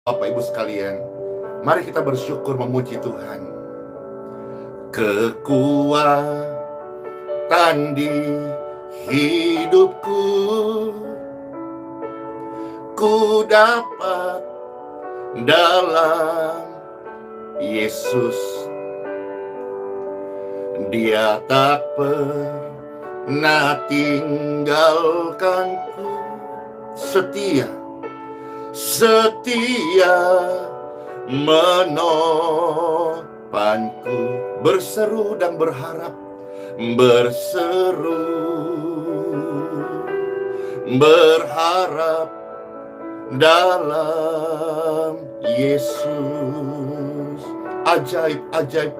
Bapak Ibu sekalian, mari kita bersyukur memuji Tuhan. Kekuatan di hidupku, ku dapat dalam Yesus. Dia tak pernah tinggalkanku, setia menopangku, berseru dan berharap, berharap dalam Yesus. Ajaib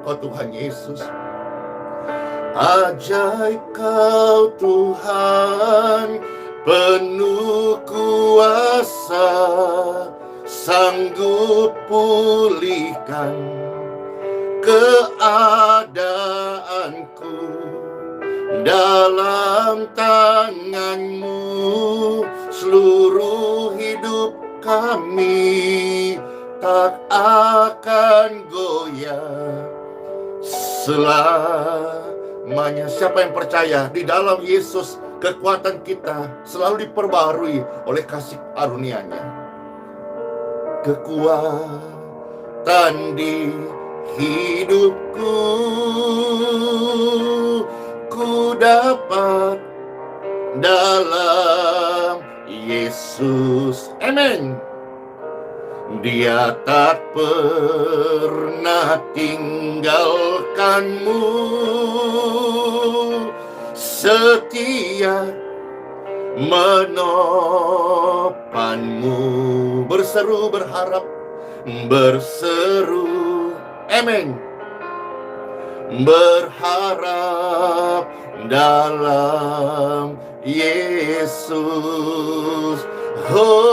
Kau Tuhan Yesus, ajaib Kau Tuhan, penuh kuasa, sanggup pulihkan keadaanku. Dalam tangan-Mu seluruh hidup kami tak akan goyah selamanya. Siapa yang percaya di dalam Yesus, kekuatan kita selalu diperbarui oleh kasih karunia-Nya. Kekuatan di hidupku, ku dapat dalam Yesus. Amin. Dia tak pernah tinggalkanmu, setia menopangmu, berseru berharap, berseru, amin, berharap dalam Yesus. Oh,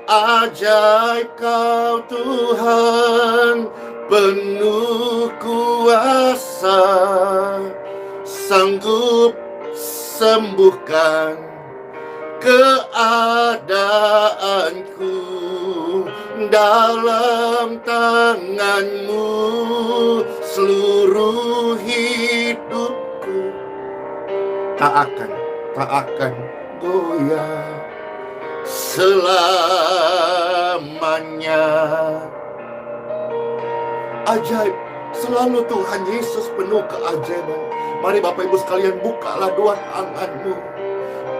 ajaib Kau Tuhan, penuh kuasa, sanggup sembuhkan keadaanku. Dalam tangan-Mu seluruh hidupku tak akan goyah selamanya. Ajaib, selalu Tuhan Yesus penuh keajaiban. Mari Bapak Ibu sekalian, bukalah dua tangan-Mu.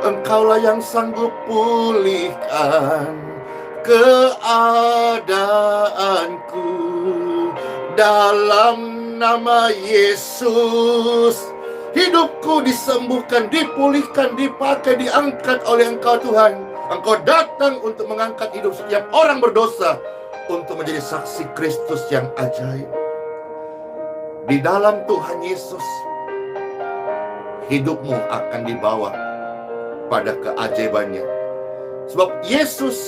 Engkaulah yang sanggup pulihkan keadaanku. Dalam nama Yesus, hidupku disembuhkan, dipulihkan, dipakai, diangkat oleh Engkau Tuhan. Engkau datang untuk mengangkat hidup setiap orang berdosa, untuk menjadi saksi Kristus yang ajaib. Di dalam Tuhan Yesus, hidupmu akan dibawa pada keajaibannya. Sebab Yesus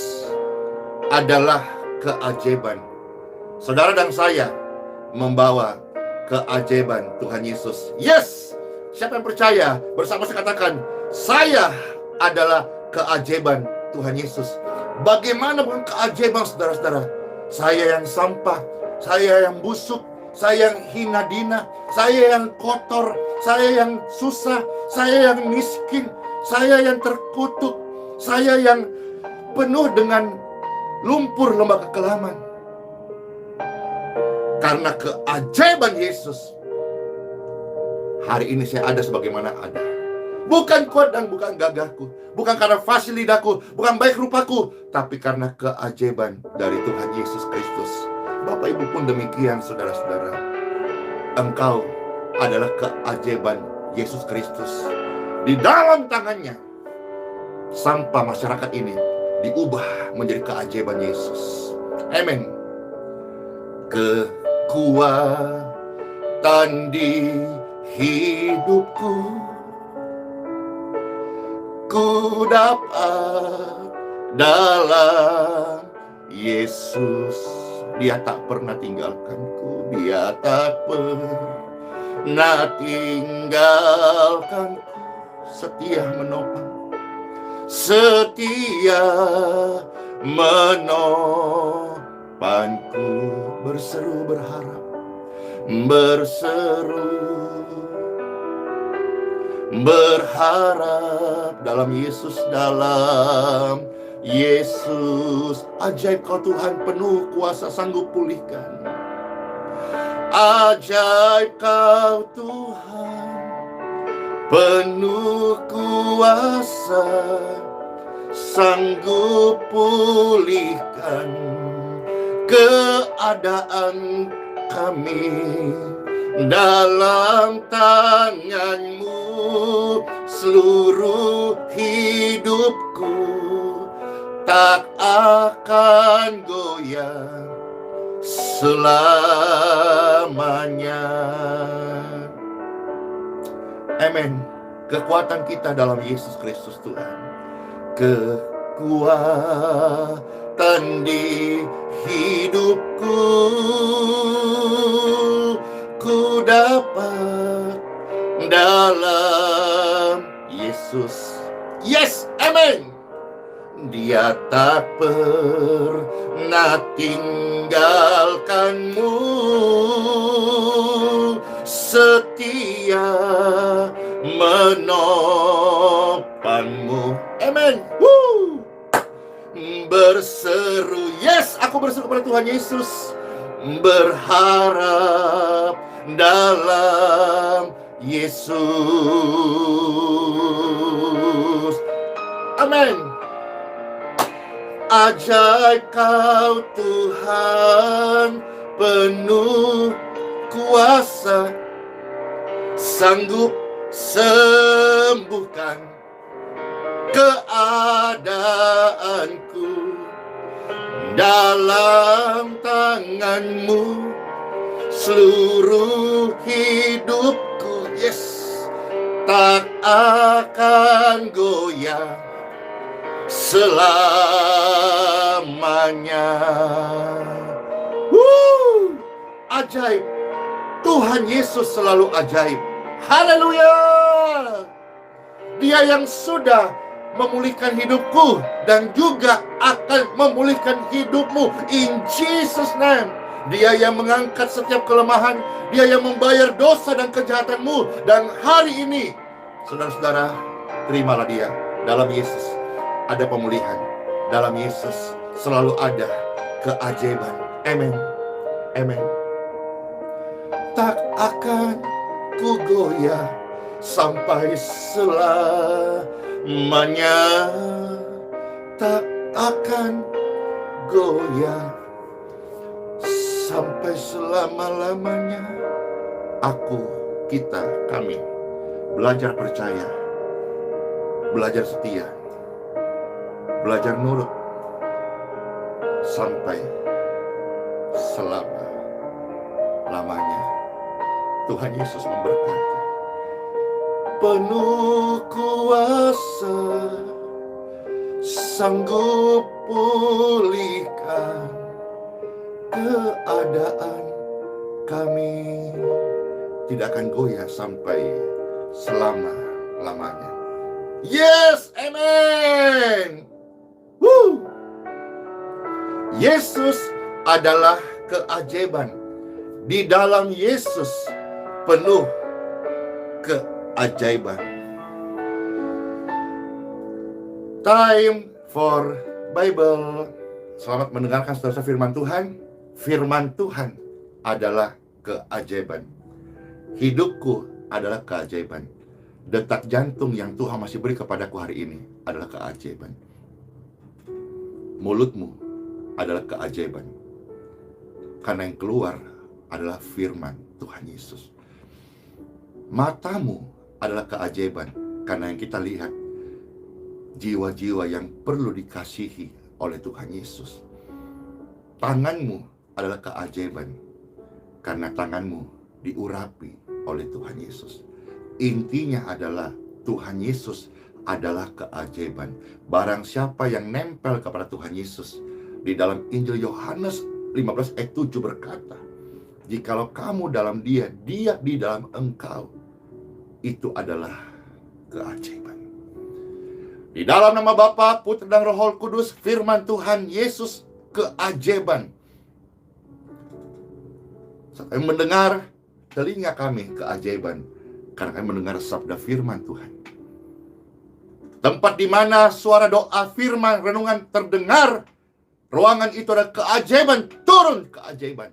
adalah keajaiban. Saudara dan saya membawa keajaiban Tuhan Yesus. Yes! Siapa yang percaya? Bersama saya katakan, saya adalah keajaiban Tuhan Yesus. Bagaimana bukan keajaiban, saudara-saudara? Saya yang sampah, saya yang busuk, saya yang hina dina, saya yang kotor, saya yang susah, saya yang miskin, saya yang terkutuk, saya yang penuh dengan lumpur lembah kekelaman. Karena keajaiban Yesus, hari ini saya ada sebagaimana ada. Bukan kuat dan bukan gagahku, bukan karena fasih lidahku, bukan baik rupaku, tapi karena keajaiban dari Tuhan Yesus Kristus. Bapak Ibu pun demikian, saudara-saudara. Engkau adalah keajaiban Yesus Kristus. Di dalam tangannya, sampah masyarakat ini diubah menjadi keajaiban Yesus. Amin. Kekuatan di hidupku, ku dapat dalam Yesus. Dia tak pernah tinggalkanku, Dia tak pernah tinggalkanku, setia menopang, setia menopangku. Berseru berharap, berseru berharap dalam Yesus, dalam Yesus. Ajaib kau Tuhan, penuh kuasa, sanggup pulihkan. Ajaib kau Tuhan, penuh kuasa, sanggup pulihkan keadaan kami. Dalam tangan-Mu seluruh hidupku tak akan goyah selamanya. Amin. Kekuatan kita dalam Yesus Kristus Tuhan. Kekuatan di hidupku, ku dapat dalam Yesus. Yes, amin. Dia tak pernah tinggalkanmu, setia menopangmu. Amin. Berseru, yes, aku berseru kepada Tuhan Yesus, berharap dalam Yesus. Amin. Ajaib kau Tuhan, penuh kuasa, sanggup sembuhkan keadaanku. Dalam tangan-Mu seluruh hidupku, yes, tak akan goyah selamanya. Ajaib. Tuhan Yesus selalu ajaib. Haleluya. Dia yang sudah memulihkan hidupku dan juga akan memulihkan hidupmu. In Jesus' name. Dia yang mengangkat setiap kelemahan, Dia yang membayar dosa dan kejahatanmu. Dan hari ini, saudara-saudara, terimalah Dia. Dalam Yesus ada pemulihan. Dalam Yesus selalu ada keajaiban. Amin. Amin. Tak akan ku goyah sampai selamanya, tak akan goyah sampai selama-lamanya. Kami belajar percaya, belajar setia, belajar nurut sampai selama-lamanya. Tuhan Yesus memberkati. Penuh kuasa, sanggup pulihkan keadaan kami. Tidak akan goyah sampai selama-lamanya. Yes, amen. Yesus adalah keajaiban. Di dalam Yesus penuh keajaiban. Time for Bible. Selamat mendengarkan saudara firman Tuhan. Firman Tuhan adalah keajaiban. Hidupku adalah keajaiban. Detak jantung yang Tuhan masih beri kepadaku hari ini adalah keajaiban. Mulutmu adalah keajaiban. Karena yang keluar adalah firman Tuhan Yesus. Matamu adalah keajaiban. Karena yang kita lihat jiwa-jiwa yang perlu dikasihi oleh Tuhan Yesus. Tanganmu adalah keajaiban. Karena tanganmu diurapi oleh Tuhan Yesus. Intinya adalah Tuhan Yesus adalah keajaiban. Barang siapa yang nempel kepada Tuhan Yesus, di dalam Injil Yohanes 15 ayat 7 berkata, jikalau kamu dalam Dia, Dia di dalam engkau, itu adalah keajaiban. Di dalam nama Bapa, Putra dan Roh Kudus, firman Tuhan Yesus keajaiban. Saat kami mendengar, telinga kami keajaiban, karena kami mendengar sabda firman Tuhan. Tempat di mana suara doa firman renungan terdengar, ruangan itu ada keajaiban, turun keajaiban.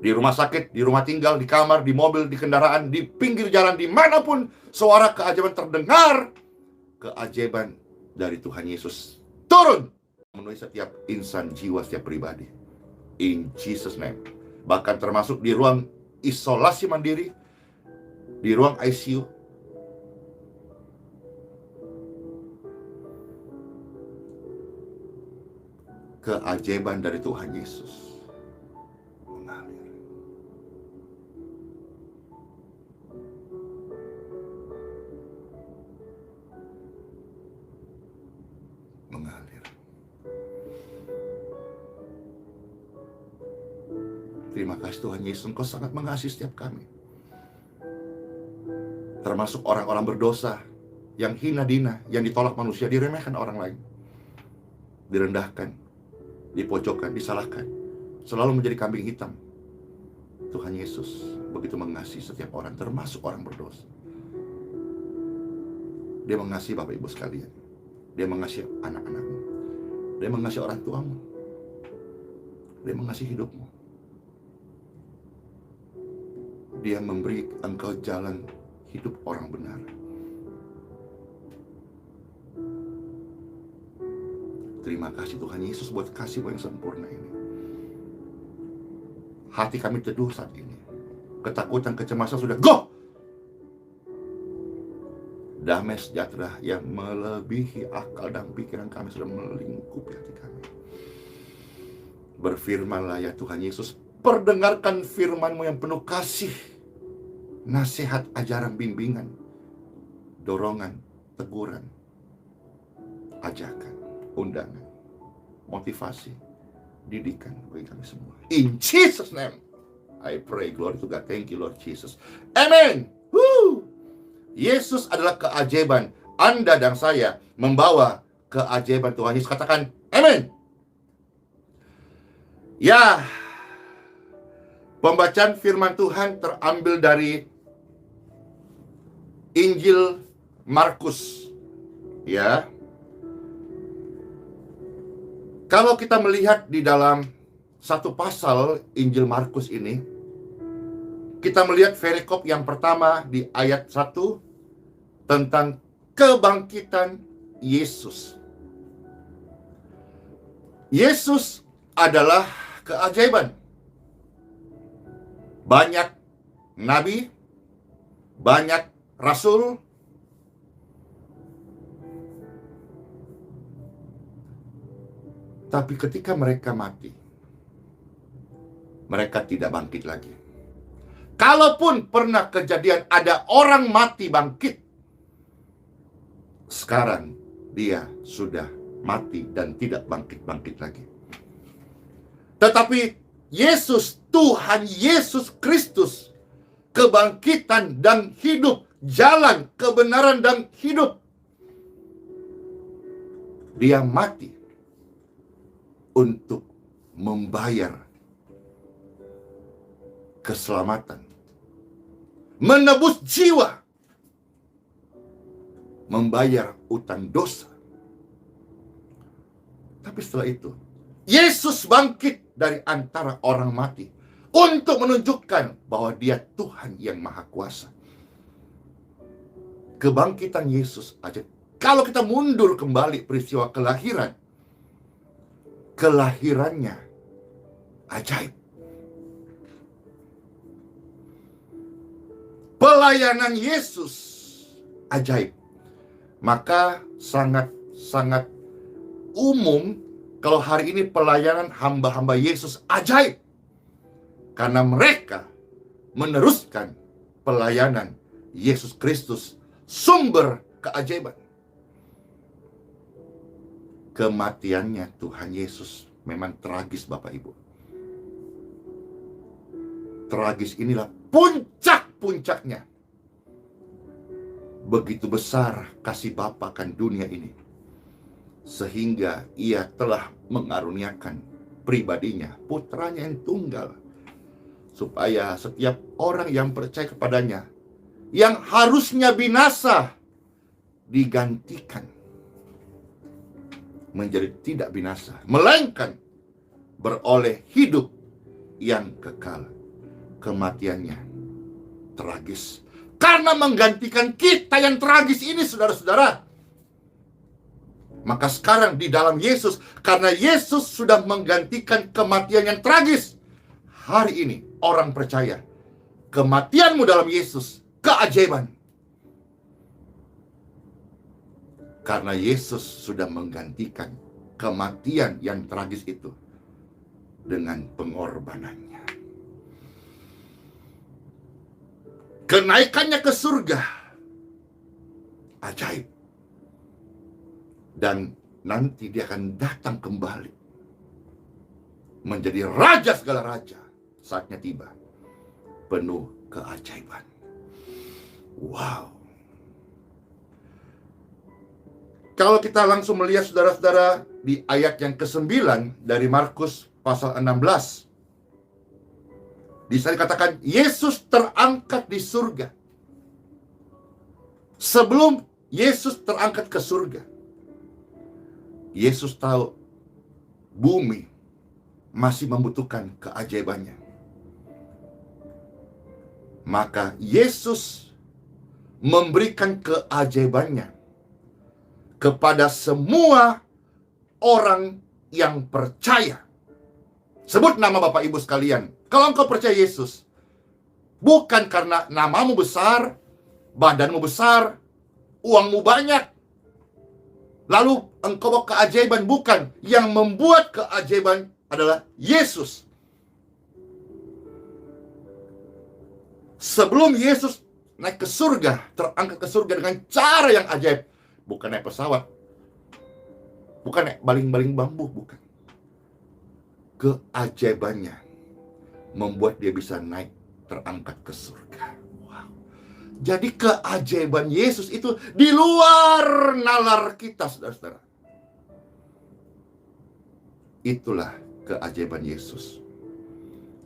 Di rumah sakit, di rumah tinggal, di kamar, di mobil, di kendaraan, di pinggir jalan, dimanapun suara keajaiban terdengar, keajaiban dari Tuhan Yesus turun memenuhi setiap insan, jiwa, setiap pribadi. In Jesus name. Bahkan termasuk di ruang isolasi mandiri, di ruang ICU. Keajaiban dari Tuhan Yesus mengalir. Mengalir. Terima kasih Tuhan Yesus, Engkau sangat mengasihi setiap kami. Termasuk orang-orang berdosa yang hina dina, yang ditolak manusia, diremehkan orang lain, direndahkan, dipojokkan, disalahkan, selalu menjadi kambing hitam. Tuhan Yesus begitu mengasihi setiap orang, termasuk orang berdosa. Dia mengasihi Bapak Ibu sekalian. Dia mengasihi anak-anakmu. Dia mengasihi orang tuamu. Dia mengasihi hidupmu. Dia memberi engkau jalan hidup orang benar. Terima kasih Tuhan Yesus buat kasih-Mu yang sempurna ini. Hati kami teduh saat ini. Ketakutan, kecemasan sudah go! Damai sejahtera yang melebihi akal dan pikiran kami sudah melingkupi hati kami. Berfirmanlah ya Tuhan Yesus, perdengarkan firman-Mu yang penuh kasih, nasihat, ajaran, bimbingan, dorongan, teguran, ajakan, undangan, motivasi, didikan bagi kami semua. In Jesus name, I pray. Glory to God. Thank you Lord Jesus. Amen. Woo! Yesus adalah keajaiban. Anda dan saya membawa keajaiban Tuhan Yesus. Katakan amen. Ya, pembacaan firman Tuhan terambil dari Injil Markus. Ya, kalau kita melihat di dalam satu pasal Injil Markus ini, kita melihat perikop yang pertama di ayat 1 tentang kebangkitan Yesus. Yesus adalah keajaiban. Banyak nabi, banyak rasul, tapi ketika mereka mati, mereka tidak bangkit lagi. Kalaupun pernah kejadian ada orang mati bangkit, sekarang dia sudah mati dan tidak bangkit-bangkit lagi. Tetapi Yesus, Tuhan Yesus Kristus, kebangkitan dan hidup, jalan kebenaran dan hidup. Dia mati untuk membayar keselamatan, menebus jiwa, membayar utang dosa. Tapi setelah itu, Yesus bangkit dari antara orang mati untuk menunjukkan bahwa Dia Tuhan yang Maha Kuasa. Kebangkitan Yesus aja. Kalau kita mundur kembali peristiwa kelahiran, kelahirannya ajaib. Pelayanan Yesus ajaib. Maka sangat umum kalau hari ini pelayanan hamba-hamba Yesus ajaib. Karena mereka meneruskan pelayanan Yesus Kristus, sumber keajaiban. Kematiannya Tuhan Yesus memang tragis Bapak Ibu. Tragis inilah puncak-puncaknya begitu besar kasih Bapa akan dunia ini, sehingga ia telah mengaruniakan pribadinya, putranya yang tunggal, supaya setiap orang yang percaya kepadanya, yang harusnya binasa, digantikan menjadi tidak binasa, melainkan beroleh hidup yang kekal. Kematiannya tragis, karena menggantikan kita yang tragis ini, saudara-saudara. Maka sekarang di dalam Yesus, karena Yesus sudah menggantikan kematian yang tragis, hari ini orang percaya, kematianmu dalam Yesus keajaiban. Karena Yesus sudah menggantikan kematian yang tragis itu dengan pengorbanannya. Kenaikannya ke surga ajaib. Dan nanti dia akan datang kembali menjadi raja segala raja. Saatnya tiba, penuh keajaiban. Wow. Kalau kita langsung melihat, saudara-saudara, di ayat yang ke-9 dari Markus pasal 16, di sana dikatakan Yesus terangkat di surga. Sebelum Yesus terangkat ke surga, Yesus tahu bumi masih membutuhkan keajaibannya. Maka Yesus memberikan keajaibannya kepada semua orang yang percaya. Sebut nama Bapak Ibu sekalian. Kalau engkau percaya Yesus, bukan karena namamu besar, badanmu besar, uangmu banyak, lalu engkau bawa keajaiban. Bukan. Yang membuat keajaiban adalah Yesus. Sebelum Yesus naik ke surga, terangkat ke surga dengan cara yang ajaib, bukan naik pesawat, bukan naik baling-baling bambu, bukan. Keajaibannya membuat dia bisa naik, terangkat ke surga. Wow. Jadi keajaiban Yesus itu di luar nalar kita, saudara-saudara. Itulah keajaiban Yesus.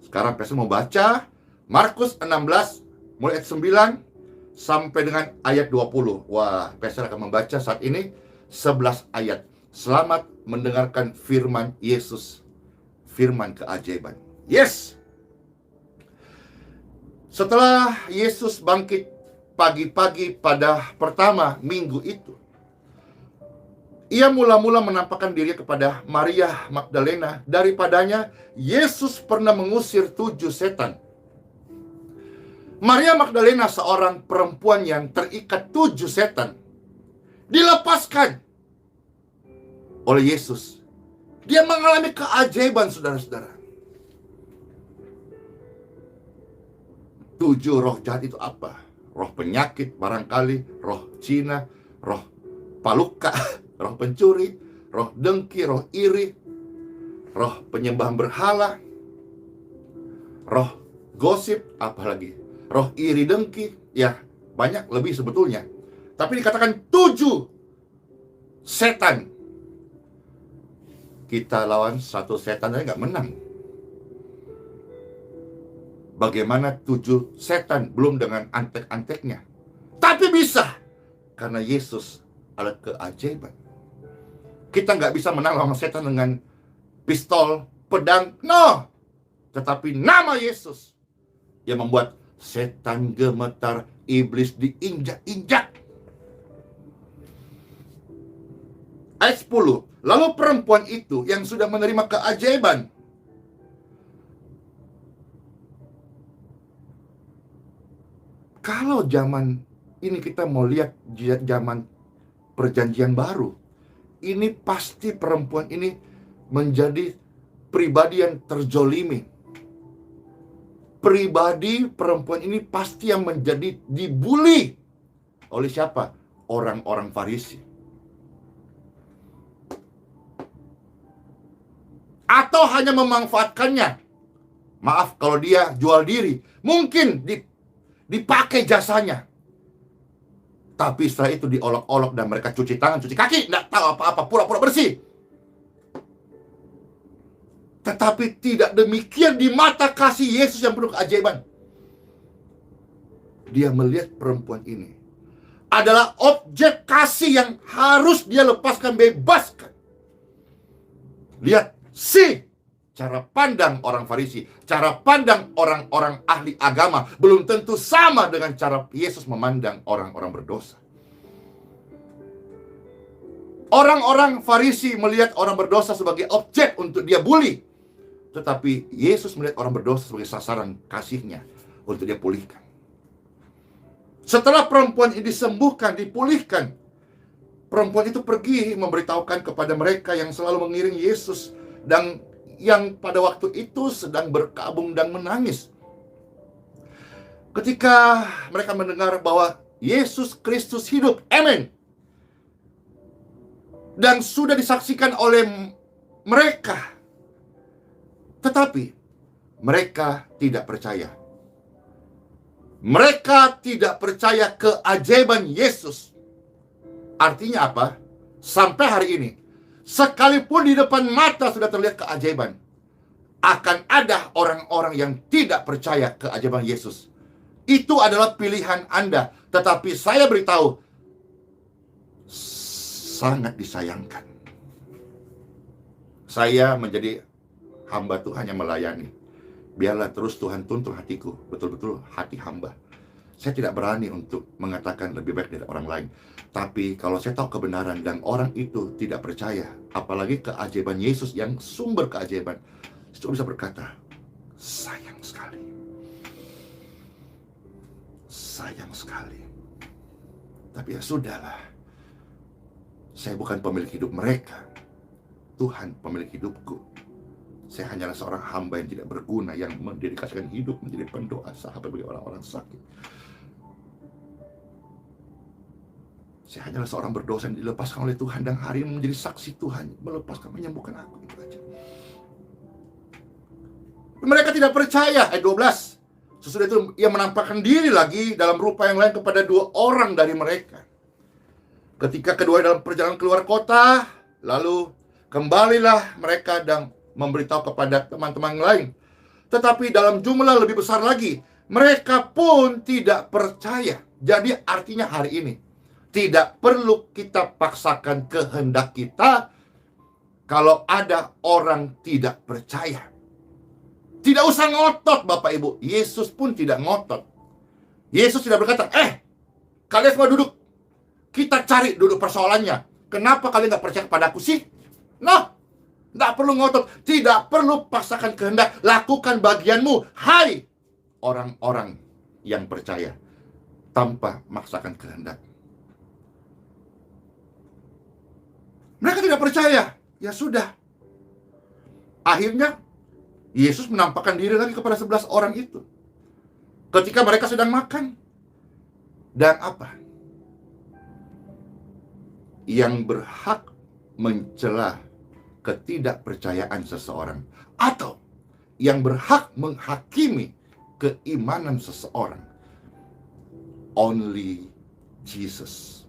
Sekarang Pastor mau baca Markus 16 mulai ayat 9 sampai dengan ayat 20. Wah, Pastor akan membaca saat ini 11 ayat. Selamat mendengarkan firman Yesus. Firman keajaiban. Yes. Setelah Yesus bangkit pagi-pagi pada pertama minggu itu, ia mula-mula menampakkan diri kepada Maria Magdalena. Daripadanya Yesus pernah mengusir 7 setan. Maria Magdalena seorang perempuan yang terikat 7 setan, dilepaskan oleh Yesus. Dia mengalami keajaiban, saudara-saudara. 7 roh jahat itu apa? Roh penyakit barangkali, roh Cina, roh paluka, roh pencuri, roh dengki, roh iri, roh penyembah berhala, roh gosip, apalagi roh iri dengki. Ya, banyak lebih sebetulnya. Tapi dikatakan 7 setan. Kita lawan 1 setan aja nggak menang. Bagaimana 7 setan belum dengan antek-anteknya? Tapi bisa, karena Yesus adalah keajaiban. Kita nggak bisa menang lawan setan dengan pistol, pedang, no. Tetapi nama Yesus yang membuat setan gemetar, iblis diinjak-injak. Ayat 10. Lalu perempuan itu yang sudah menerima keajaiban, kalau zaman ini kita mau lihat zaman perjanjian baru, ini pasti perempuan ini menjadi pribadi yang terzolimi. Pribadi perempuan ini pasti yang menjadi dibully oleh siapa? Orang-orang Farisi. Atau hanya memanfaatkannya. Maaf kalau dia jual diri, mungkin dipakai jasanya. Tapi setelah itu diolok-olok dan mereka cuci tangan, cuci kaki, tidak tahu apa-apa, pura-pura bersih. Tetapi tidak demikian di mata kasih Yesus yang penuh keajaiban. Dia melihat perempuan ini adalah objek kasih yang harus dia lepaskan, bebaskan. Lihat, cara pandang orang Farisi, cara pandang orang-orang ahli agama belum tentu sama dengan cara Yesus memandang orang-orang berdosa. Orang-orang Farisi melihat orang berdosa sebagai objek untuk dia bully. Tetapi Yesus melihat orang berdosa sebagai sasaran kasih-Nya untuk dia pulihkan. Setelah perempuan ini disembuhkan, dipulihkan, perempuan itu pergi memberitahukan kepada mereka yang selalu mengiring Yesus dan yang pada waktu itu sedang berkabung dan menangis. Ketika mereka mendengar bahwa Yesus Kristus hidup, amin, dan sudah disaksikan oleh mereka, tetapi mereka tidak percaya. Mereka tidak percaya keajaiban Yesus. Artinya apa? Sampai hari ini, sekalipun di depan mata sudah terlihat keajaiban, akan ada orang-orang yang tidak percaya keajaiban Yesus. Itu adalah pilihan Anda. Tetapi saya beritahu, sangat disayangkan. Saya menjadi hamba Tuhan yang melayani. Biarlah terus Tuhan tuntun hatiku, betul-betul hati hamba. Saya tidak berani untuk mengatakan lebih baik dari orang lain. Tapi kalau saya tahu kebenaran dan orang itu tidak percaya, apalagi keajaiban Yesus yang sumber keajaiban, saya bisa berkata, sayang sekali. Sayang sekali. Tapi ya sudahlah. Saya bukan pemilik hidup mereka. Tuhan pemilik hidupku. Saya hanyalah seorang hamba yang tidak berguna, yang mendedikasikan hidup menjadi pendoa sahabat bagi orang-orang sakit. Saya hanyalah seorang berdosa yang dilepaskan oleh Tuhan dan hari ini menjadi saksi Tuhan, melepaskan, menyembuhkan aku. Itu aja. Mereka tidak percaya. Ayat 12. Sesudah itu ia menampakkan diri lagi dalam rupa yang lain kepada 2 orang dari mereka. Ketika kedua dalam perjalanan keluar kota, lalu kembalilah mereka dan memberitahu kepada teman-teman lain. Tetapi dalam jumlah lebih besar lagi, mereka pun tidak percaya. Jadi artinya hari ini, tidak perlu kita paksakan kehendak kita kalau ada orang tidak percaya. Tidak usah ngotot Bapak Ibu. Yesus pun tidak ngotot. Yesus tidak berkata, kalian semua duduk. Kita cari duduk persoalannya. Kenapa kalian gak percaya kepadaku sih? Nah, tidak perlu ngotot, tidak perlu paksakan kehendak. Lakukan bagianmu, hai orang-orang yang percaya, tanpa maksakan kehendak. Mereka tidak percaya, ya sudah. Akhirnya Yesus menampakkan diri lagi kepada 11 orang itu. Ketika mereka sedang makan. Dan apa? Yang berhak mencela ketidakpercayaan seseorang, atau yang berhak menghakimi keimanan seseorang, only Jesus.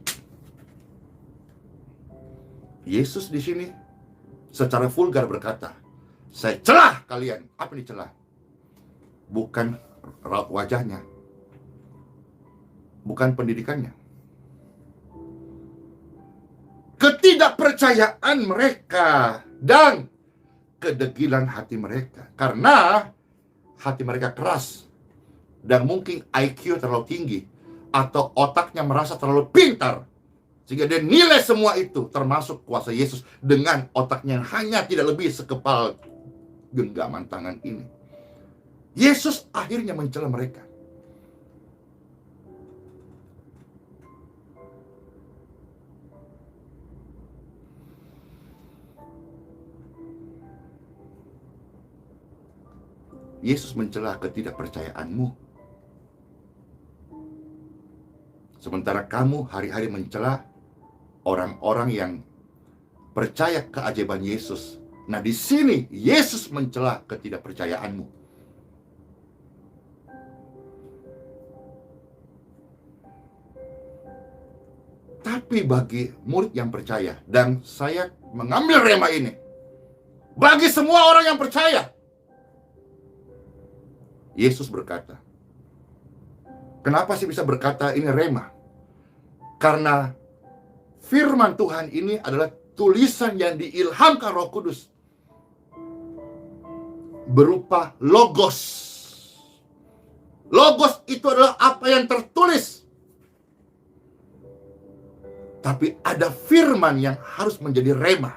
Yesus di sini secara vulgar berkata, saya celah kalian. Apa dicelah? Bukan raut wajahnya, bukan pendidikannya, ketidakpercayaan mereka dan kedegilan hati mereka. Karena hati mereka keras dan mungkin IQ terlalu tinggi atau otaknya merasa terlalu pintar, sehingga dia nilai semua itu termasuk kuasa Yesus dengan otaknya yang hanya tidak lebih sekepal genggaman tangan ini. Yesus akhirnya mencela mereka. Yesus mencela ketidakpercayaanmu. Sementara kamu hari-hari mencela orang-orang yang percaya keajaiban Yesus. Nah, di sini Yesus mencela ketidakpercayaanmu. Tapi bagi murid yang percaya, dan saya mengambil rema ini, bagi semua orang yang percaya, Yesus berkata, kenapa sih bisa berkata ini rema? Karena firman Tuhan ini adalah tulisan yang diilhamkan Roh Kudus berupa logos. Logos itu adalah apa yang tertulis. Tapi ada firman yang harus menjadi rema.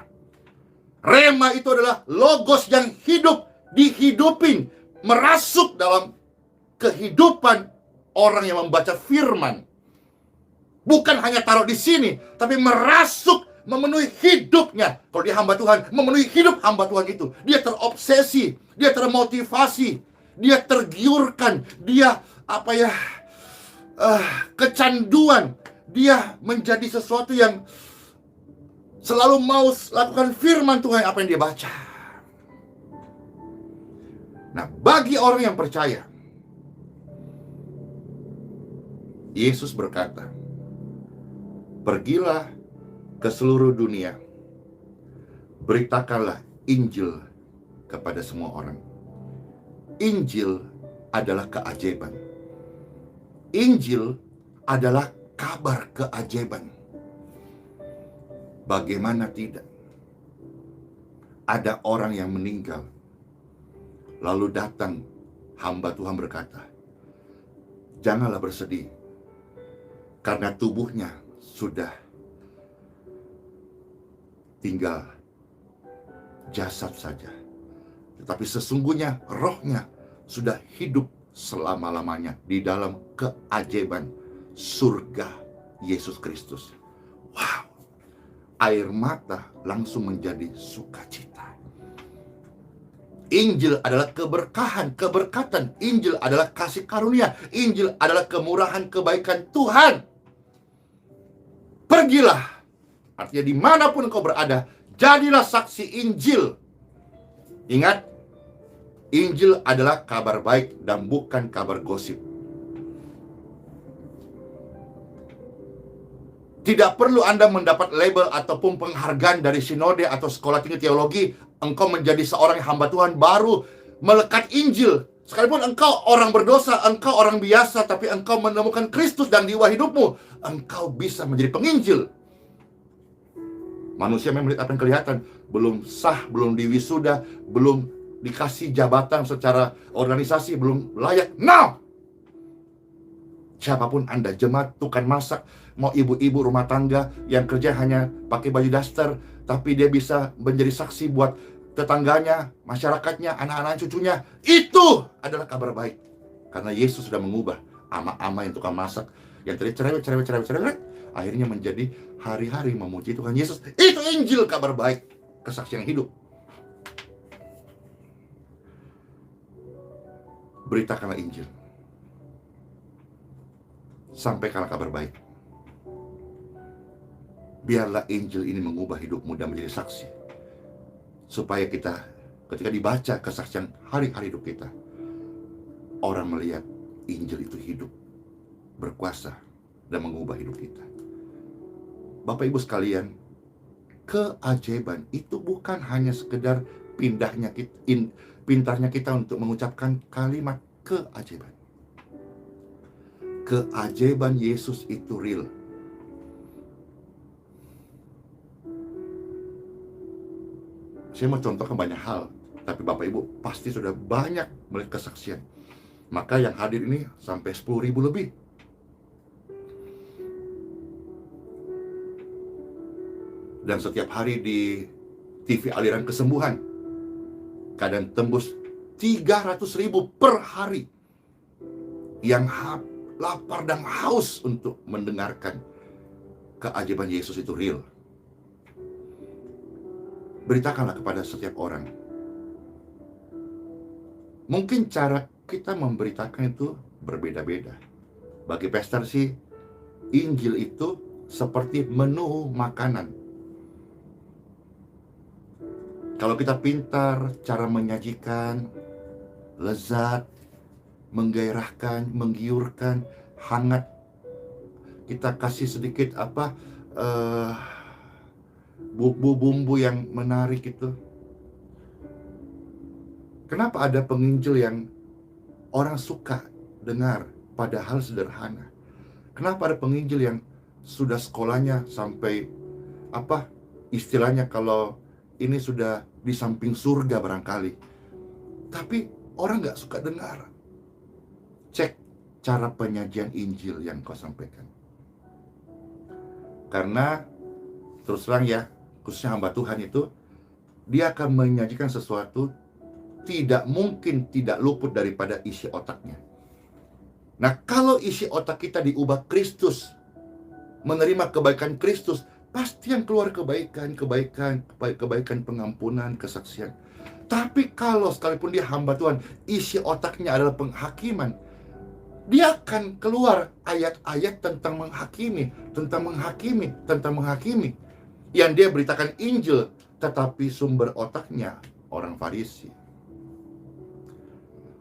Rema itu adalah logos yang hidup, dihidupin, merasuk dalam kehidupan orang yang membaca firman. Bukan hanya taruh di sini, tapi merasuk, memenuhi hidupnya. Kalau dia hamba Tuhan, memenuhi hidup hamba Tuhan itu. Dia terobsesi, dia termotivasi, dia tergiurkan, dia kecanduan. Dia menjadi sesuatu yang selalu mau lakukan firman Tuhan apa yang dia baca. Nah, bagi orang yang percaya, Yesus berkata, pergilah ke seluruh dunia, beritakanlah Injil kepada semua orang. Injil adalah keajaiban. Injil adalah kabar keajaiban. Bagaimana tidak? Ada orang yang meninggal, lalu datang hamba Tuhan berkata, janganlah bersedih, karena tubuhnya sudah tinggal jasad saja, tetapi sesungguhnya rohnya sudah hidup selama-lamanya di dalam keajaiban surga Yesus Kristus. Wow, air mata langsung menjadi sukacita. Injil adalah keberkahan, keberkatan. Injil adalah kasih karunia. Injil adalah kemurahan, kebaikan Tuhan. Pergilah, artinya dimanapun kau berada, jadilah saksi Injil. Ingat, Injil adalah kabar baik dan bukan kabar gosip. Tidak perlu Anda mendapat label ataupun penghargaan dari sinode atau sekolah tinggi teologi. Engkau menjadi seorang hamba Tuhan baru melekat Injil. Sekalipun engkau orang berdosa, engkau orang biasa, tapi engkau menemukan Kristus dan jiwa hidupmu, engkau bisa menjadi penginjil. Manusia memang melihat apa yang kelihatan. Belum sah, belum diwisuda, belum dikasih jabatan secara organisasi, belum layak. Now! Siapapun Anda, jemaat, tukang masak, mau ibu-ibu rumah tangga yang kerja hanya pakai baju daster, tapi dia bisa menjadi saksi buat tetangganya, masyarakatnya, anak-anak cucunya. Itu adalah kabar baik. Karena Yesus sudah mengubah ama-ama yang tukang masak, yang tadi cerewet, akhirnya menjadi hari-hari memuji Tuhan Yesus. Itu Injil, kabar baik, kesaksian hidup. Beritakanlah Injil. Sampaikanlah kabar baik. Biarlah Injil ini mengubah hidupmu dan menjadi saksi. Supaya kita, ketika dibaca kesaksian hari-hari hidup kita, orang melihat Injil itu hidup, berkuasa, dan mengubah hidup kita. Bapak Ibu sekalian, keajaiban itu bukan hanya sekedar pintarnya kita untuk mengucapkan kalimat keajaiban. Keajaiban Yesus itu real. Saya mau contohkan banyak hal, tapi Bapak Ibu pasti sudah banyak melihat kesaksian. Maka yang hadir ini sampai 10.000 lebih. Dan setiap hari di TV aliran kesembuhan, kadang tembus 300.000 per hari yang lapar dan haus untuk mendengarkan keajaiban Yesus itu real. Beritakanlah kepada setiap orang. Mungkin cara kita memberitakan itu berbeda-beda. Bagi pastor sih, Injil itu seperti menu makanan. Kalau kita pintar cara menyajikan, lezat, menggairahkan, menggiurkan, hangat, kita kasih sedikit eh, bumbu-bumbu yang menarik itu. Kenapa ada penginjil yang orang suka dengar padahal sederhana? Kenapa ada penginjil yang sudah sekolahnya sampai istilahnya kalau ini sudah di samping surga barangkali, tapi orang nggak suka dengar? Cek cara penyajian Injil yang kau sampaikan. Karena terus terang ya, khususnya hamba Tuhan itu, dia akan menyajikan sesuatu tidak mungkin tidak luput daripada isi otaknya. Nah, kalau isi otak kita diubah Kristus, menerima kebaikan Kristus, pasti yang keluar kebaikan, pengampunan, kesaksian. Tapi kalau sekalipun dia hamba Tuhan, isi otaknya adalah penghakiman, dia akan keluar ayat-ayat tentang menghakimi. Yang dia beritakan Injil, tetapi sumber otaknya orang Farisi.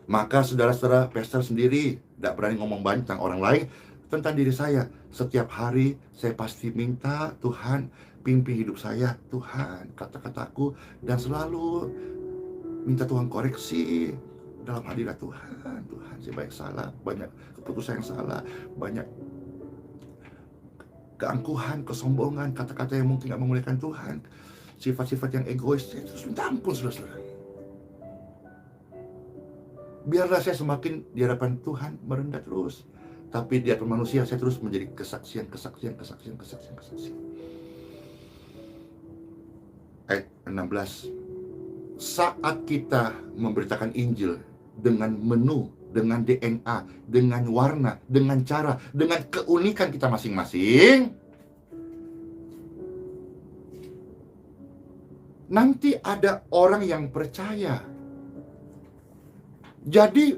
Maka saudara-saudara, pastor sendiri tidak berani ngomong banyak tentang orang lain, tentang diri saya. Setiap hari saya pasti minta, Tuhan pimpin hidup saya, Tuhan kata-kataku, dan selalu minta Tuhan koreksi dalam hadirat Tuhan. Tuhan, saya banyak salah, banyak keputusan yang salah, banyak keangkuhan, kesombongan, kata-kata yang mungkin gak memuliakan Tuhan, sifat-sifat yang egois. Saya terus minta ampun, saudara-saudara. Biarlah saya semakin di hadapan Tuhan merendah terus, tapi di hadapan manusia saya terus menjadi kesaksian. Ayat 16. Saat kita memberitakan Injil dengan menu, dengan DNA, dengan warna, dengan cara, dengan keunikan kita masing-masing, nanti ada orang yang percaya. Jadi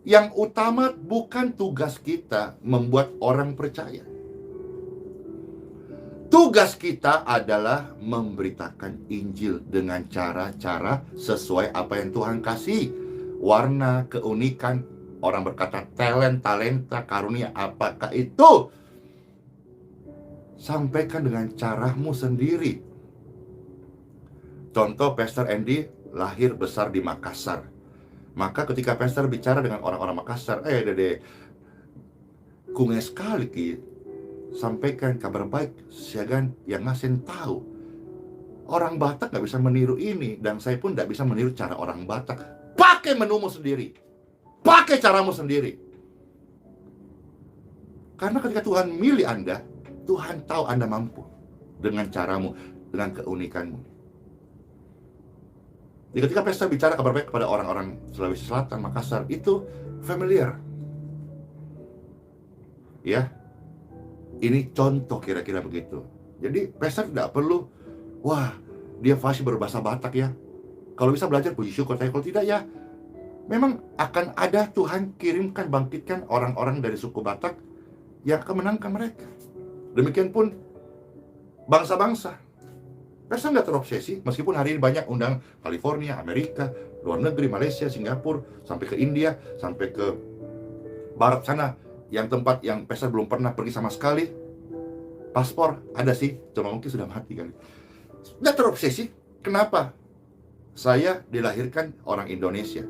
yang utama bukan tugas kita membuat orang percaya. Tugas kita analah memberitakan Injil dengan cara-cara sesuai apa yang Tuhan kasih. Warna, keunikan, orang berkata talenta, karunia, apakah itu? Sampaikan dengan caramu sendiri. Contoh, Pastor Andy lahir besar di Makassar. Maka ketika pastor bicara dengan orang-orang Makassar, dede, kungai sekali ki, sampaikan kabar baik, siagan yang ngasen tahu. Orang Batak gak bisa meniru ini, dan saya pun gak bisa meniru cara orang Batak. Pakai menumu sendiri, pakai caramu sendiri. Karena ketika Tuhan milih Anda, Tuhan tahu Anda mampu dengan caramu, dengan keunikanmu. Jadi ketika pastor bicara kabar baik kepada orang-orang Sulawesi Selatan, Makassar, itu familiar. Ya, ini contoh kira-kira begitu. Jadi pastor tidak perlu, wah dia fasih berbahasa Batak ya. Kalau bisa belajar puji syukur, tapi kalau tidak ya, memang akan ada Tuhan kirimkan, bangkitkan orang-orang dari suku Batak yang akan menangkan mereka. Demikian pun bangsa-bangsa. Pastor nggak terobsesi, meskipun hari ini banyak undang California, Amerika, luar negeri, Malaysia, Singapura, sampai ke India, sampai ke barat sana, yang tempat yang pastor belum pernah pergi sama sekali. Paspor ada sih, cuma mungkin sudah mati kali. Nggak terobsesi. Kenapa? Saya dilahirkan orang Indonesia.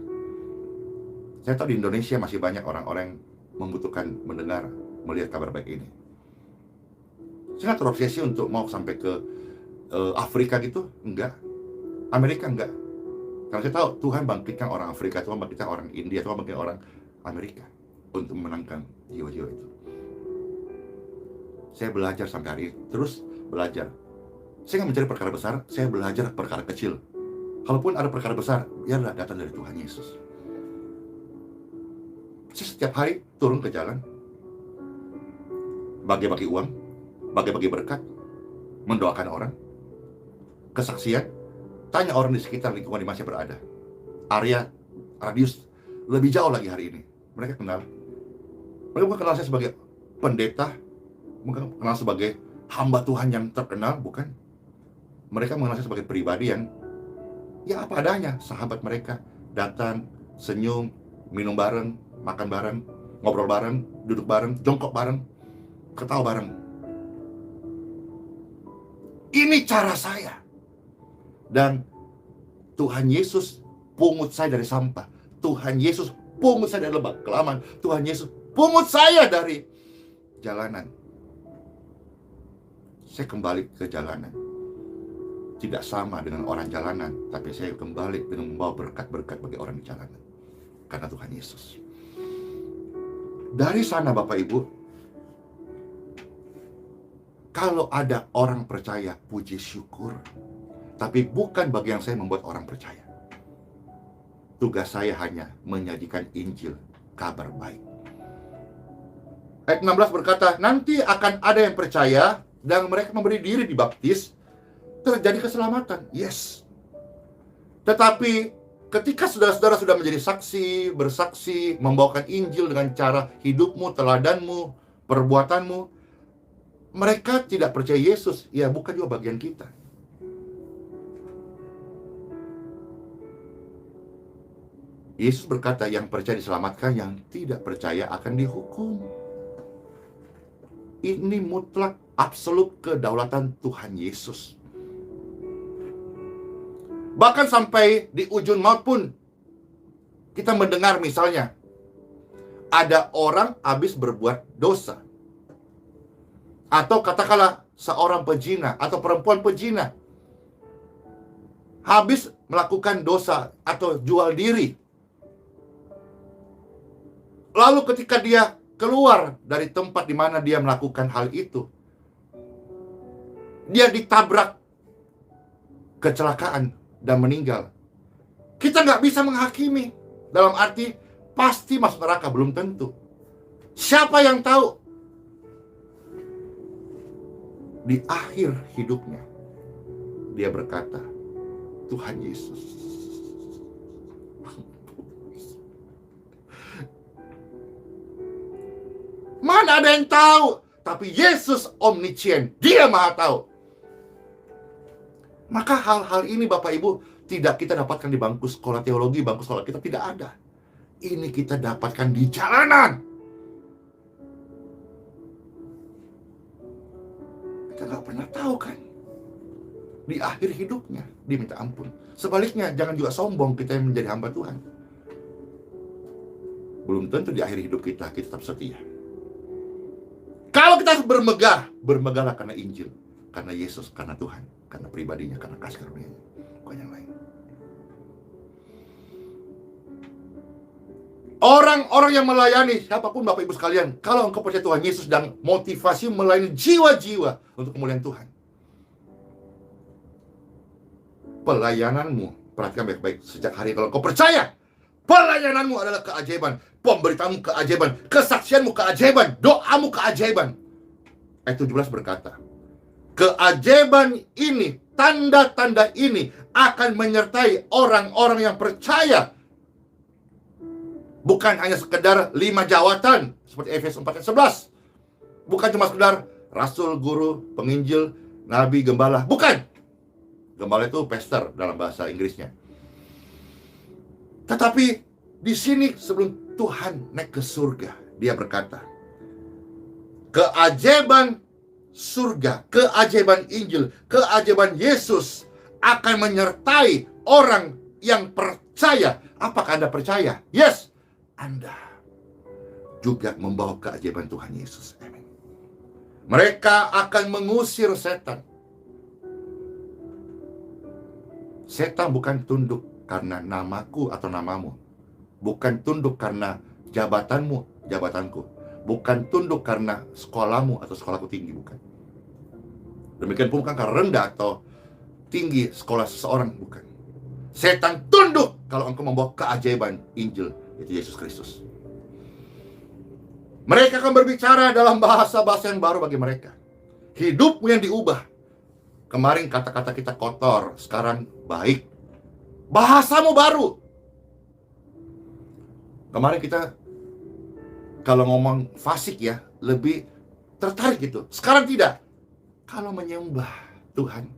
Saya tahu di Indonesia masih banyak orang-orang yang membutuhkan mendengar, melihat kabar baik ini. Saya nggak terobsesi untuk mau sampai ke Afrika gitu, enggak. Amerika enggak. Karena saya tahu Tuhan bangkitkan orang Afrika, Tuhan bangkitkan orang India, Tuhan bangkitkan orang Amerika untuk memenangkan jiwa-jiwa itu. Saya belajar sampai hari ini, terus belajar. Saya nggak mencari perkara besar, saya belajar perkara kecil. Kalaupun ada perkara besar, biarlah datang dari Tuhan Yesus. Saya setiap hari turun ke jalan, bagi-bagi uang, bagi-bagi berkat, mendoakan orang, kesaksian, tanya orang di sekitar lingkungan di mana saya berada. Area, radius, lebih jauh lagi hari ini. Mereka kenal. Mereka bukan kenal saya sebagai pendeta, bukan kenal sebagai hamba Tuhan yang terkenal, bukan. Mereka mengenal saya sebagai pribadi yang, ya apa adanya, sahabat mereka. Datang, senyum, minum bareng, makan bareng, ngobrol bareng, duduk bareng, jongkok bareng, ketawa bareng. Ini cara saya. Dan Tuhan Yesus pungut saya dari sampah. Tuhan Yesus pungut saya dari lembah kelaman. Tuhan Yesus pungut saya dari jalanan. Saya kembali ke jalanan. Tidak sama dengan orang jalanan, tapi saya kembali dengan membawa berkat-berkat bagi orang di jalanan. Karena Tuhan Yesus. Dari sana Bapak Ibu, kalau ada orang percaya, puji syukur. Tapi bukan bagian saya membuat orang percaya. Tugas saya hanya menyajikan Injil, kabar baik. Ayat 16 berkata, nanti akan ada yang percaya dan mereka memberi diri dibaptis, terjadi keselamatan. Yes. Tetapi ketika saudara-saudara sudah menjadi saksi, bersaksi, membawakan Injil dengan cara hidupmu, teladanmu, perbuatanmu, mereka tidak percaya Yesus, ya bukan juga bagian kita. Yesus berkata, yang percaya diselamatkan, yang tidak percaya akan dihukum. Ini mutlak, absolut kedaulatan Tuhan Yesus. Bahkan sampai di ujung maut pun, kita mendengar misalnya, ada orang habis berbuat dosa. Atau katakanlah seorang pezina atau perempuan pezina habis melakukan dosa atau jual diri. Lalu ketika dia keluar dari tempat di mana dia melakukan hal itu, dia ditabrak, kecelakaan, dan meninggal. Kita nggak bisa menghakimi. Dalam arti, pasti masuk neraka, belum tentu. Siapa yang tahu? Di akhir hidupnya, dia berkata, Tuhan Yesus, mana ada yang tahu? Tapi Yesus omniscient, dia maha tahu. Maka hal-hal ini Bapak Ibu tidak kita dapatkan di bangku sekolah teologi, bangku sekolah kita tidak ada. Ini kita dapatkan di jalanan. Kita nggak pernah tahu kan. Di akhir hidupnya dia minta ampun. Sebaliknya jangan juga sombong kita yang menjadi hamba Tuhan. Belum tentu di akhir hidup kita tetap setia. Kalau kita bermegah, bermegahlah karena Injil, karena Yesus, karena Tuhan, karena pribadinya, karena kasih karunia-Nya, bukan yang lain. Orang-orang yang melayani, siapapun Bapak Ibu sekalian, kalau engkau percaya Tuhan Yesus dan motivasi melayani jiwa-jiwa untuk kemuliaan Tuhan, pelayananmu, perhatikan baik-baik sejak hari kalau engkau percaya, pelayananmu adalah keajaiban, pemberitaanmu keajaiban, kesaksianmu keajaiban, doamu keajaiban. Ayat 17 berkata, keajaiban ini, tanda-tanda ini akan menyertai orang-orang yang percaya. Bukan hanya sekedar 5 jawatan seperti Efesus 4 ayat 11. Bukan cuma sekedar rasul, guru, penginjil, nabi, gembala. Bukan. Gembala itu pastor dalam bahasa Inggrisnya. Tetapi di sini sebelum Tuhan naik ke surga, dia berkata, keajaiban surga, keajaiban Injil, keajaiban Yesus akan menyertai orang yang percaya. Apakah Anda percaya? Yes, Anda juga membawa keajaiban Tuhan Yesus. Amin. Mereka akan mengusir setan. Setan bukan tunduk karena namaku atau namamu. Bukan tunduk karena jabatanmu, jabatanku. Bukan tunduk karena sekolahmu atau sekolahku tinggi, bukan. Demikian pun bukan karena rendah atau tinggi sekolah seseorang, bukan. Setan tunduk kalau engkau membawa keajaiban Injil, itu Yesus Kristus. Mereka akan berbicara dalam bahasa-bahasa yang baru bagi mereka. Hidupmu yang diubah. Kemarin kata-kata kita kotor, sekarang baik. Bahasamu baru. Kemarin kita kalau ngomong fasik ya, lebih tertarik gitu. Sekarang tidak. Kalau menyembah Tuhan,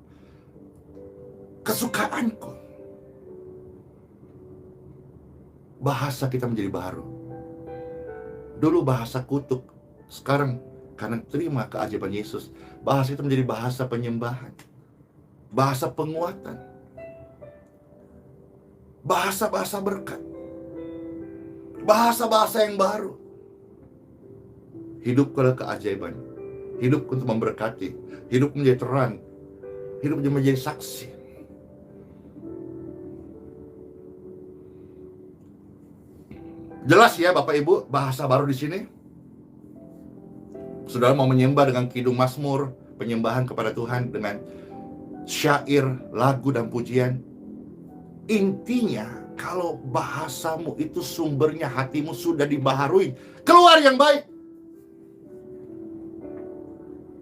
kesukaanku. Bahasa kita menjadi baru. Dulu bahasa kutuk. Sekarang karena terima keajaiban Yesus, bahasa itu menjadi bahasa penyembahan. bahasa penguatan, bahasa-bahasa berkat, bahasa-bahasa yang baru. Hidup adalah keajaiban. Hidup untuk memberkati. Hidup menjadi terang. Hidup menjadi saksi. Jelas ya Bapak Ibu, bahasa baru di sini. Saudara mau menyembah dengan kidung mazmur, penyembahan kepada Tuhan dengan syair, lagu dan pujian. Intinya, kalau bahasamu itu sumbernya hatimu sudah dibaharui, keluar yang baik.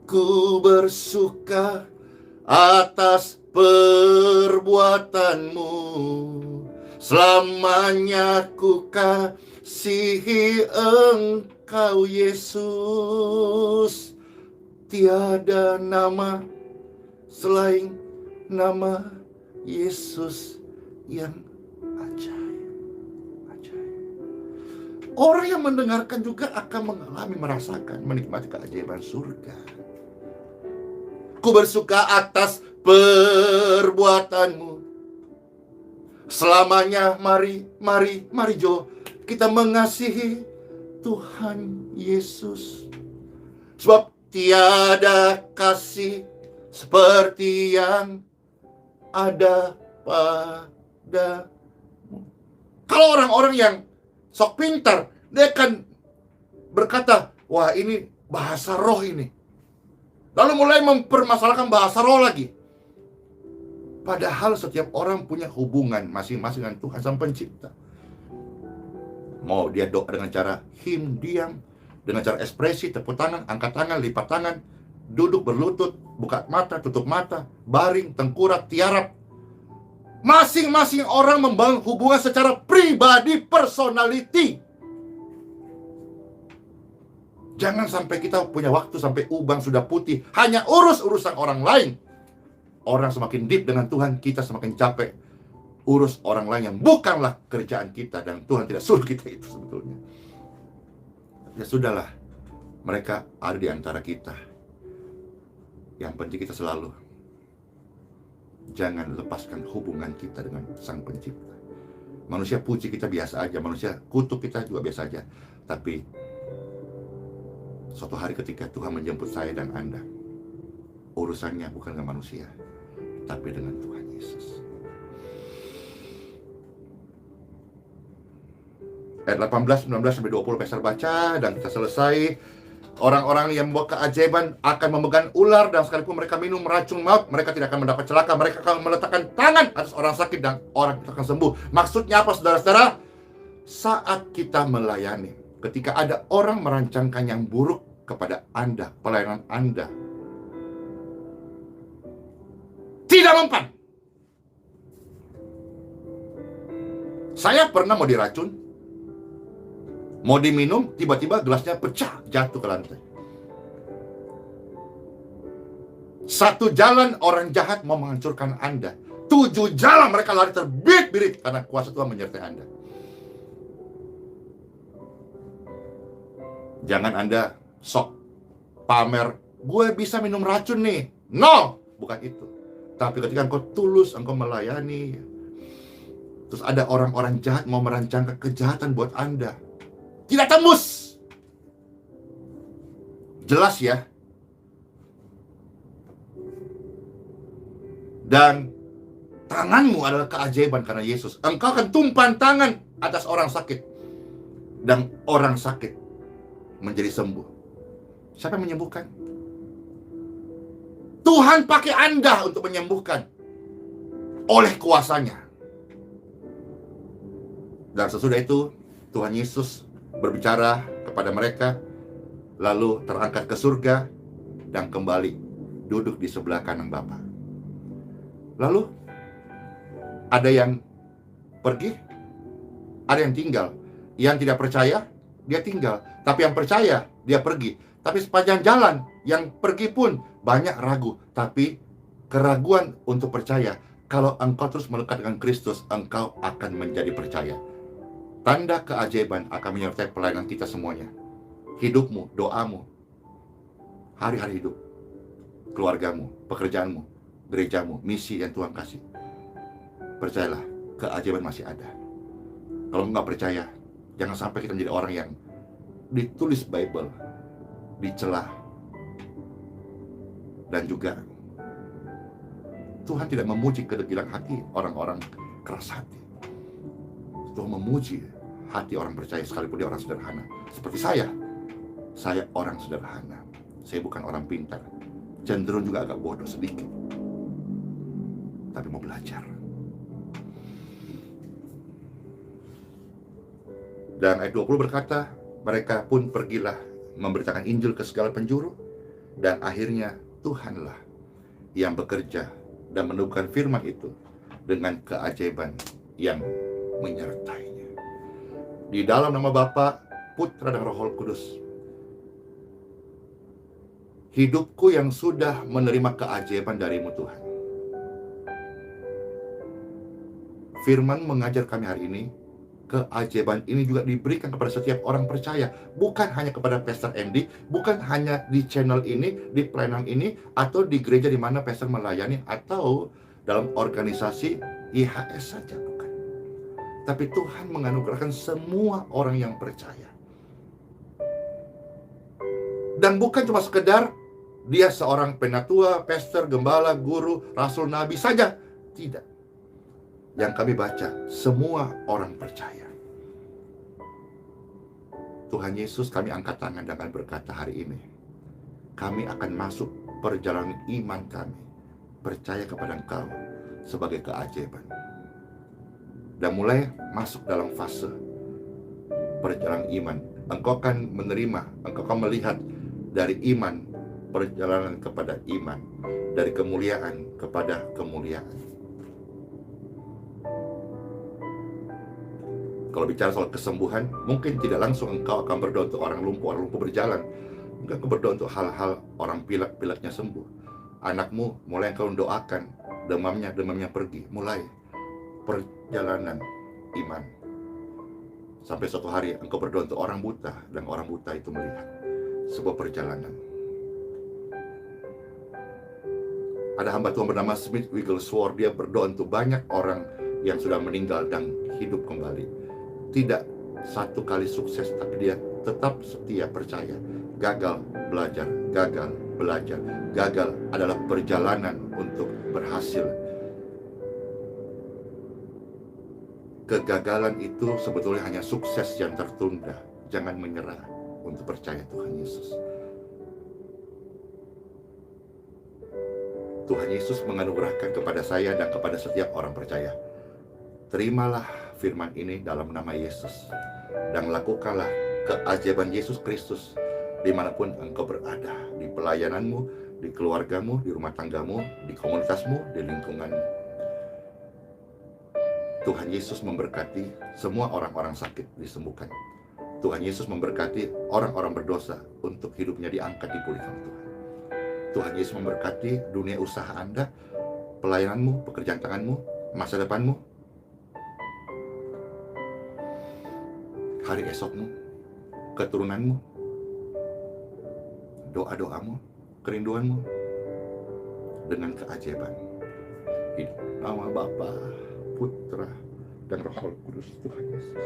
Ku bersuka atas perbuatanmu, selamanya ku kasihi Engkau Yesus. Tiada nama selain nama Yesus yang ajaib. Orang yang mendengarkan juga akan mengalami, merasakan, menikmati keajaiban surga. Ku bersuka atas perbuatanmu, selamanya mari Jo, kita mengasihi Tuhan Yesus. Sebab tiada kasih seperti yang ada padamu. Kalau orang-orang yang sok pintar, dia akan berkata, wah ini bahasa roh ini. Lalu mulai mempermasalahkan bahasa roh lagi. Padahal setiap orang punya hubungan masing-masing dengan Tuhan Sang Pencipta. Mau dia doa dengan cara him, diam, dengan cara ekspresi, tepuk tangan, angkat tangan, lipat tangan, duduk berlutut, buka mata, tutup mata, baring, tengkurap, tiarap. Masing-masing orang membangun hubungan secara pribadi, personality. Jangan sampai kita punya waktu sampai ubang sudah putih hanya urus-urusan orang lain. Orang semakin deep dengan Tuhan, kita semakin capek urus orang lain yang bukanlah kerjaan kita. Dan Tuhan tidak suruh kita itu sebetulnya. Ya sudahlah, mereka ada di antara kita. Yang penting kita selalu jangan lepaskan hubungan kita dengan Sang Pencipta. Manusia puji kita biasa aja, manusia kutuk kita juga biasa aja. Tapi suatu hari ketika Tuhan menjemput saya dan Anda, urusannya bukan dengan manusia, tapi dengan Tuhan Yesus. Ayat 18, 19, sampai 20 Pastor baca dan kita selesai. Orang-orang yang membawa keajaiban akan memegang ular, dan sekalipun mereka minum racun maut, mereka tidak akan mendapat celaka. Mereka akan meletakkan tangan atas orang sakit dan orang itu akan sembuh. Maksudnya apa saudara-saudara? Saat kita melayani, ketika ada orang merancangkan yang buruk kepada Anda, pelayanan Anda tidak mempan. Saya pernah mau diracun, mau diminum, tiba-tiba gelasnya pecah, jatuh ke lantai. Satu jalan orang jahat mau menghancurkan Anda, 7 jalan mereka lari terbirit-birit karena kuasa Tuhan menyertai Anda. Jangan Anda sok pamer, gue bisa minum racun nih. No, bukan itu. Tapi ketika engkau tulus, engkau melayani, terus ada orang-orang jahat mau merancangkan kejahatan buat Anda, tidak tembus. Jelas ya. Dan tanganmu adalah keajaiban karena Yesus. Engkau akan tumpang tangan atas orang sakit, dan orang sakit menjadi sembuh. Siapa yang menyembuhkan? Tuhan pakai Anda untuk menyembuhkan oleh kuasanya. Dan sesudah itu Tuhan Yesus berbicara kepada mereka, lalu terangkat ke surga dan kembali duduk di sebelah kanan Bapa. Lalu ada yang pergi, ada yang tinggal. Yang tidak percaya, dia tinggal. Tapi yang percaya, dia pergi. Tapi sepanjang jalan, yang pergi pun banyak ragu. Tapi keraguan untuk percaya, kalau engkau terus melekat dengan Kristus, engkau akan menjadi percaya. Tanda keajaiban akan menyertai pelayanan kita semuanya. Hidupmu, doamu, hari-hari hidup, keluargamu, pekerjaanmu, gerejamu, misi yang Tuhan kasih. Percayalah, keajaiban masih ada. Kalau nggak percaya, jangan sampai kita menjadi orang yang ditulis Bible, dicela, dan juga Tuhan tidak memuji kedegilan hati orang-orang keras hati. Tuhan memuji hati orang percaya sekalipun dia orang sederhana. Seperti saya orang sederhana. Saya bukan orang pintar, cenderung juga agak bodoh sedikit, tapi mau belajar. Dan ayat 20 berkata, mereka pun pergilah memberitakan Injil ke segala penjuru, dan akhirnya Tuhanlah yang bekerja dan meneguhkan firman itu dengan keajaiban yang menyertainya. Di dalam nama Bapa, Putra dan Roh Kudus, hidupku yang sudah menerima keajaiban darimu Tuhan. Firman mengajar kami hari ini, keajaiban ini juga diberikan kepada setiap orang percaya, bukan hanya kepada Pastor Andy, bukan hanya di channel ini, di pelayanan ini, atau di gereja di mana Pastor melayani, atau dalam organisasi YHS saja, bukan. Tapi Tuhan menganugerahkan semua orang yang percaya. Dan bukan cuma sekedar dia seorang penatua, pastor, gembala, guru, rasul, nabi saja. Tidak. Yang kami baca, semua orang percaya. Tuhan Yesus, kami angkat tangan dengan berkata hari ini, kami akan masuk perjalanan iman kami, percaya kepada Engkau sebagai keajaiban. Dan mulai masuk dalam fase perjalanan iman. Engkau akan menerima, engkau akan melihat dari iman, perjalanan kepada iman, dari kemuliaan kepada kemuliaan. Kalau bicara soal kesembuhan, mungkin tidak langsung engkau akan berdoa untuk orang lumpuh berjalan. Mungkin engkau berdoa untuk hal-hal orang pilek-pileknya sembuh. Anakmu mulai engkau doakan, demamnya pergi. Mulai perjalanan iman. Sampai suatu hari engkau berdoa untuk orang buta, dan orang buta itu melihat. Sebuah perjalanan. Ada hamba Tuhan bernama Smith Wigglesworth, dia berdoa untuk banyak orang yang sudah meninggal dan hidup kembali. Tidak satu kali sukses, tapi dia tetap setia percaya. Gagal, belajar, gagal, belajar. Gagal adalah perjalanan untuk berhasil. Kegagalan itu sebetulnya hanya sukses yang tertunda. Jangan menyerah untuk percaya Tuhan Yesus. Tuhan Yesus menganugerahkan kepada saya dan kepada setiap orang percaya. Terimalah firman ini dalam nama Yesus, dan lakukanlah keajaiban Yesus Kristus dimanapun engkau berada, di pelayananmu, di keluargamu, di rumah tanggamu, di komunitasmu, di lingkunganmu. Tuhan Yesus memberkati semua orang-orang sakit disembuhkan. Tuhan Yesus memberkati orang-orang berdosa untuk hidupnya diangkat, dipulihkan Tuhan. Tuhan Yesus memberkati dunia usaha Anda, pelayananmu, pekerjaan tanganmu, masa depanmu, hari esokmu, keturunanmu, doa-doamu, kerinduanmu, dengan keajaiban. Hidup nama Bapa, Putra, dan Roh Kudus Tuhan Yesus.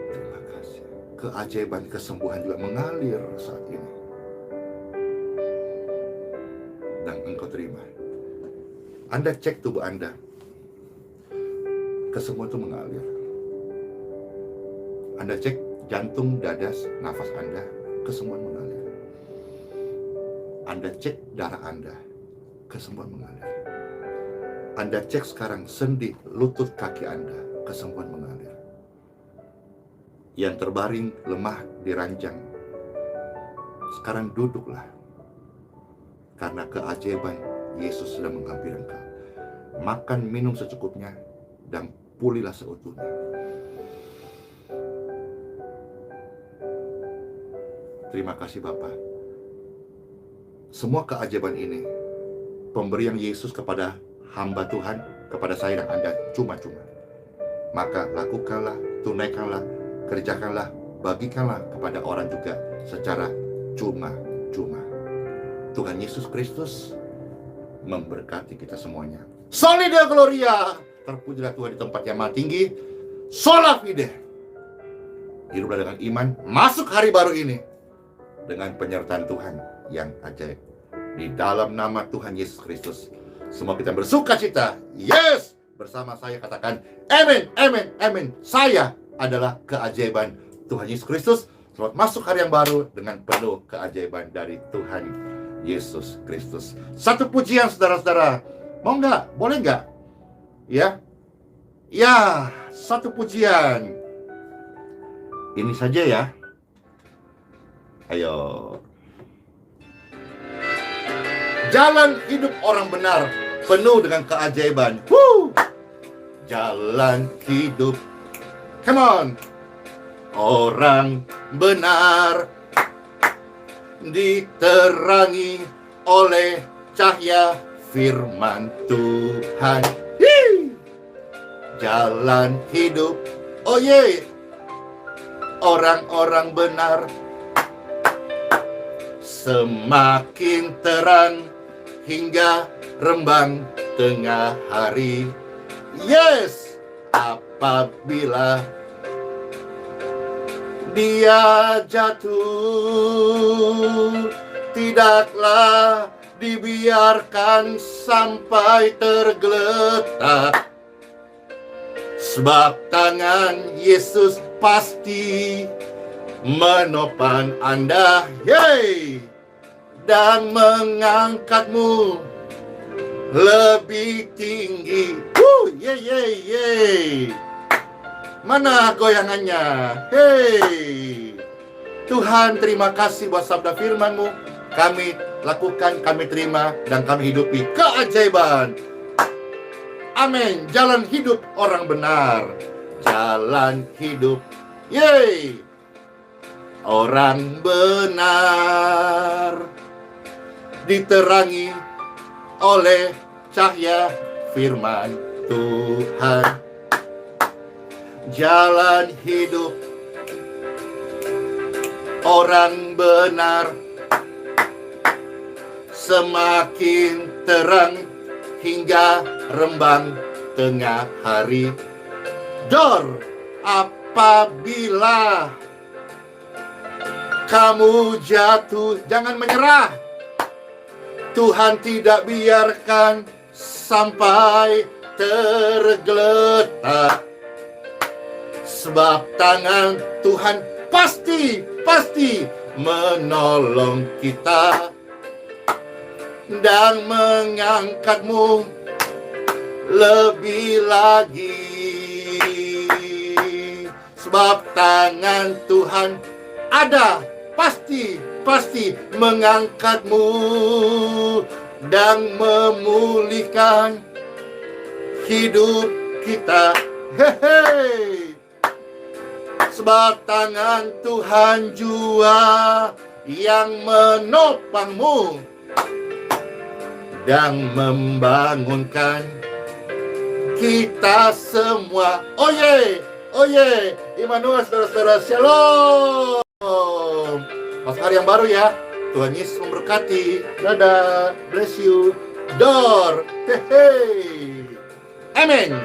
Terima kasih. Keajaiban kesembuhan juga mengalir saat ini. Dan engkau terima. Anda cek tubuh Anda. Kesembuhan itu mengalir. Anda cek jantung, dada, nafas Anda, kesembuhan mengalir. Anda cek darah Anda, kesembuhan mengalir. Anda cek sekarang sendi, lutut, kaki Anda, kesembuhan mengalir. Yang terbaring, lemah, diranjang, sekarang duduklah. Karena keajaiban Yesus sedang menghampiri engkau. Makan, minum secukupnya, dan pulihlah seutuhnya. Terima kasih Bapa. Semua keajaiban ini, pemberian Yesus kepada hamba Tuhan, kepada saya dan Anda cuma-cuma. Maka lakukanlah, tunaikanlah, kerjakanlah, bagikanlah kepada orang juga secara cuma-cuma. Tuhan Yesus Kristus memberkati kita semuanya. Soli Deo Gloria. Terpujilah Tuhan di tempat yang maha tinggi. Sola Fide. Hiduplah dengan iman. Masuk hari baru ini dengan penyertaan Tuhan yang ajaib. Di dalam nama Tuhan Yesus Kristus, semua kita bersuka cita. Yes! Bersama saya katakan amin, amin, amin. Saya adalah keajaiban Tuhan Yesus Kristus. Selamat masuk hari yang baru dengan penuh keajaiban dari Tuhan Yesus Kristus. Satu pujian saudara-saudara. Mau nggak? Boleh nggak? Ya? Ya, satu pujian. Ini saja ya. Ayo. Jalan hidup orang benar penuh dengan keajaiban. Jalan hidup. Come on. Orang benar diterangi oleh cahaya firman Tuhan. Jalan hidup. Oh ye. Orang-orang benar semakin terang hingga rembang tengah hari. Yes, apabila dia jatuh, tidaklah dibiarkan sampai tergeletak, sebab tangan Yesus pasti menopang Anda, yeay, dan mengangkatmu lebih tinggi. Yeay. Mana goyangannya? Hey, Tuhan, terima kasih buat sabda firman-Mu. Kami lakukan, kami terima, dan kami hidupi keajaiban. Amin. Jalan hidup orang benar. Jalan hidup. Yeay. Orang benar diterangi oleh cahaya firman Tuhan. Jalan hidup orang benar semakin terang hingga rembang tengah hari. Dor, apabila kamu jatuh, jangan menyerah. Tuhan tidak biarkan sampai tergeletak, sebab tangan Tuhan pasti menolong kita dan mengangkatmu lebih lagi, sebab tangan Tuhan ada, pasti mengangkatmu dan memulihkan hidup kita. Hehe. Sebab tangan Tuhan jua yang menopangmu dan membangunkan kita semua. Oh ye, Immanuel, saudara-saudara, shalom. Masuk hari yang baru ya. Tuhan Yesus memberkati. Dadah, bless you. Dor, hehe. Amin.